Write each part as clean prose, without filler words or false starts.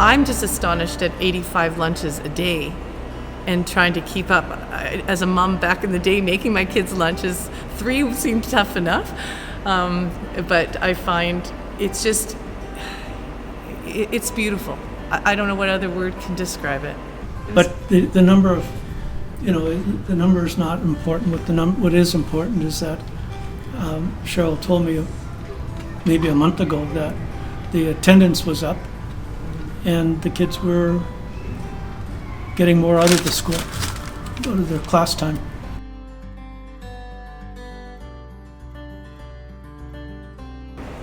I'm just astonished at 85 lunches a day and trying to keep up. As a mom back in the day, making my kids lunches, 3 seemed tough enough. But I find it's beautiful. I don't know what other word can describe it. But the number of, the number is not important. What is important is that Cheryl told me maybe a month ago that the attendance was up and the kids were getting more out of the school, out of their class time.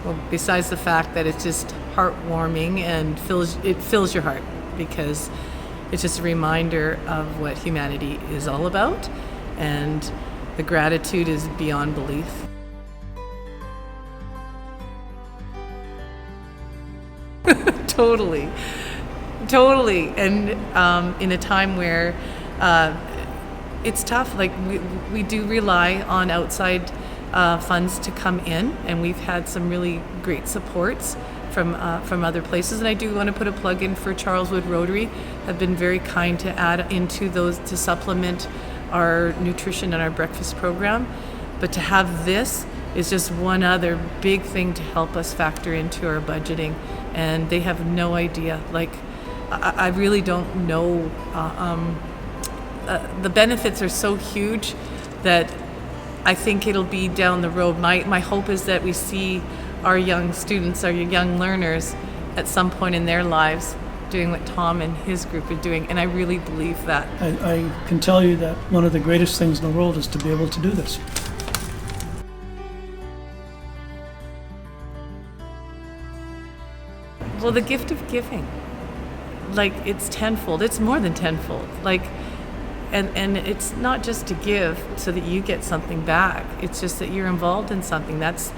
Well, besides the fact that it's just heartwarming and it fills your heart, because it's just a reminder of what humanity is all about, and the gratitude is beyond belief. Totally. And in a time where it's tough, like we do rely on outside funds to come in, and we've had some really great supports from other places. And I do want to put a plug in for Charleswood Rotary. Have been very kind to add into those to supplement our nutrition and our breakfast program. But to have this is just one other big thing to help us factor into our budgeting. And they have no idea. Like, I really don't know. The benefits are so huge that I think it'll be down the road. My hope is that we see our young students, our young learners, at some point in their lives doing what Tom and his group are doing, and I really believe that. I can tell you that one of the greatest things in the world is to be able to do this. Well, the gift of giving, like, it's tenfold. It's more than tenfold. Like, and it's not just to give so that you get something back. It's just that you're involved in something. That's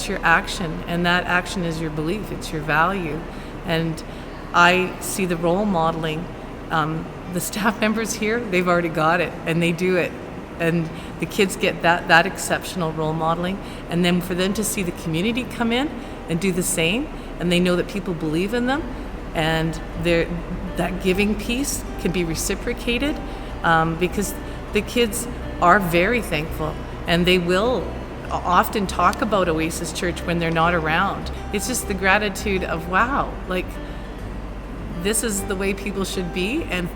your action, and that action is your belief. It's your value. And I see the role modeling. The staff members here, they've already got it, and they do it. And the kids get that exceptional role modeling. And then for them to see the community come in and do the same, and they know that people believe in them, and that giving piece can be reciprocated, because the kids are very thankful, and they will often talk about Oasis Church when they're not around. It's just the gratitude of, wow, like, this is the way people should be, and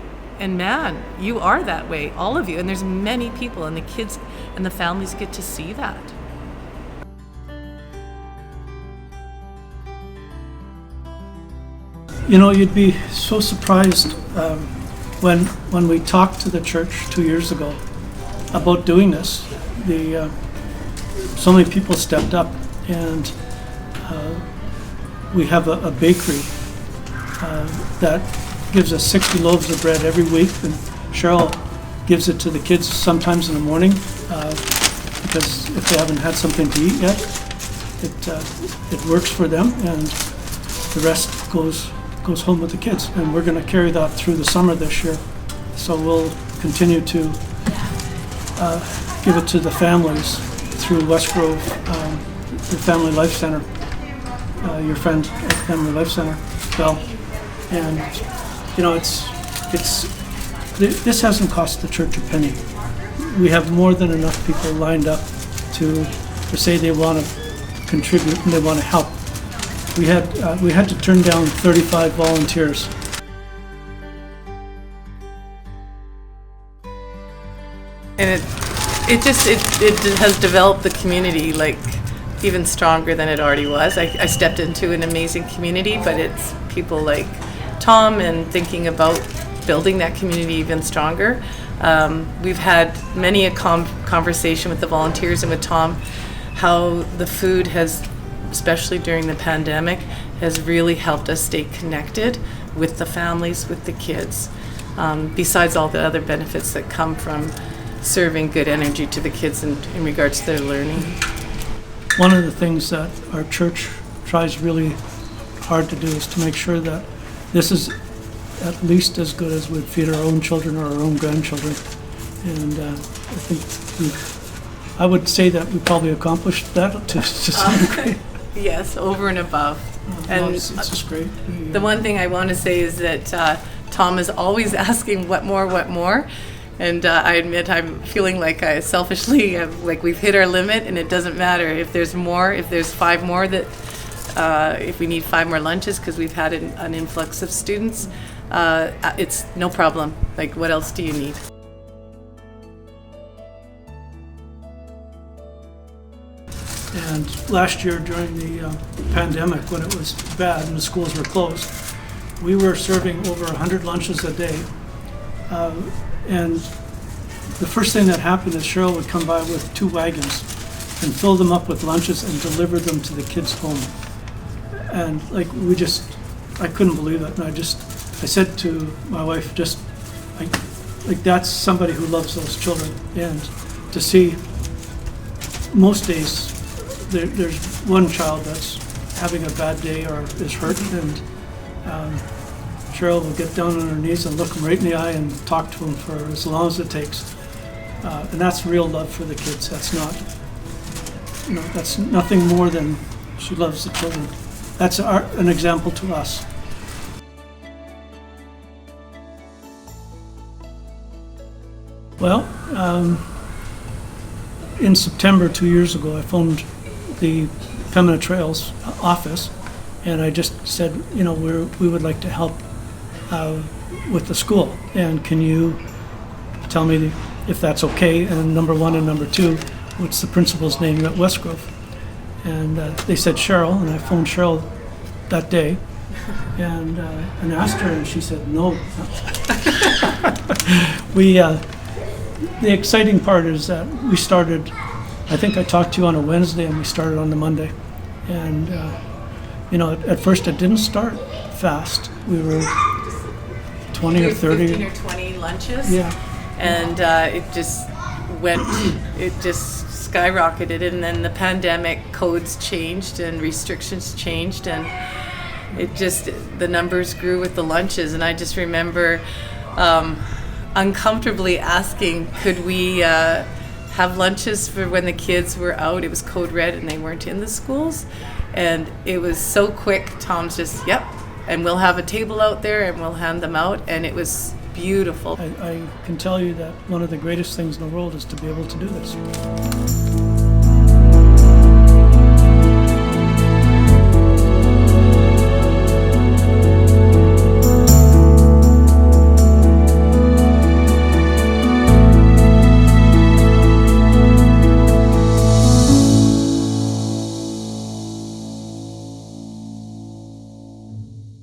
man, you are that way, all of you, and there's many people, and the kids and the families get to see that. You'd be so surprised when we talked to the church 2 years ago about doing this. So many people stepped up, and we have a bakery that gives us 60 loaves of bread every week, and Cheryl gives it to the kids sometimes in the morning, because if they haven't had something to eat yet, it works for them, and the rest goes home with the kids. And we're going to carry that through the summer this year. So we'll continue to give it to the families through Westgrove, the Family Life Center, your friend at Family Life Center, Bell. And this hasn't cost the church a penny. We have more than enough people lined up to say they want to contribute and they want to help. We had to turn down 35 volunteers. And it has developed the community, like, even stronger than it already was. I stepped into an amazing community, but it's people like Tom and thinking about building that community even stronger. We've had many a conversation with the volunteers and with Tom, how the food has, especially during the pandemic, has really helped us stay connected with the families, with the kids, besides all the other benefits that come from serving good energy to the kids in regards to their learning. One of the things that our church tries really hard to do is to make sure that this is at least as good as we'd feed our own children or our own grandchildren. And I think I would say that we probably accomplished that to some degree. Yes, over and above. No, it's just great. The one thing I want to say is that Tom is always asking what more? And I admit I'm feeling like I selfishly, like we've hit our limit, and it doesn't matter if there's more, if there's 5 more that, if we need 5 more lunches because we've had an influx of students, it's no problem. Like, what else do you need? And last year during the pandemic, when it was bad and the schools were closed, we were serving over 100 lunches a day. And the first thing that happened is Cheryl would come by with 2 wagons and fill them up with lunches and deliver them to the kids' home. And like, I couldn't believe it. And I said to my wife, like that's somebody who loves those children. And to see most days, there's one child that's having a bad day or is hurt, and Cheryl will get down on her knees and look him right in the eye and talk to him for as long as it takes. And that's real love for the kids. That's not, that's nothing more than she loves the children. That's an example to us. Well, in September 2 years ago, I phoned the Pembina Trails office, and I just said, we would like to help with the school, and can you tell me if that's okay? And number 1 and number 2, what's the principal's name at Westgrove? And they said Cheryl, and I phoned Cheryl that day and asked her, and she said no. The exciting part is that we started, I think I talked to you on a Wednesday and we started on the Monday. And, at first it didn't start fast. We were 20 or 30. 15 or 20 lunches. Yeah. And it just skyrocketed. And then the pandemic codes changed and restrictions changed, and the numbers grew with the lunches. And I just remember uncomfortably asking, could we have lunches for when the kids were out? It was code red and they weren't in the schools. And it was so quick. Tom's just, yep, and we'll have a table out there and we'll hand them out. And it was beautiful. I can tell you that one of the greatest things in the world is to be able to do this.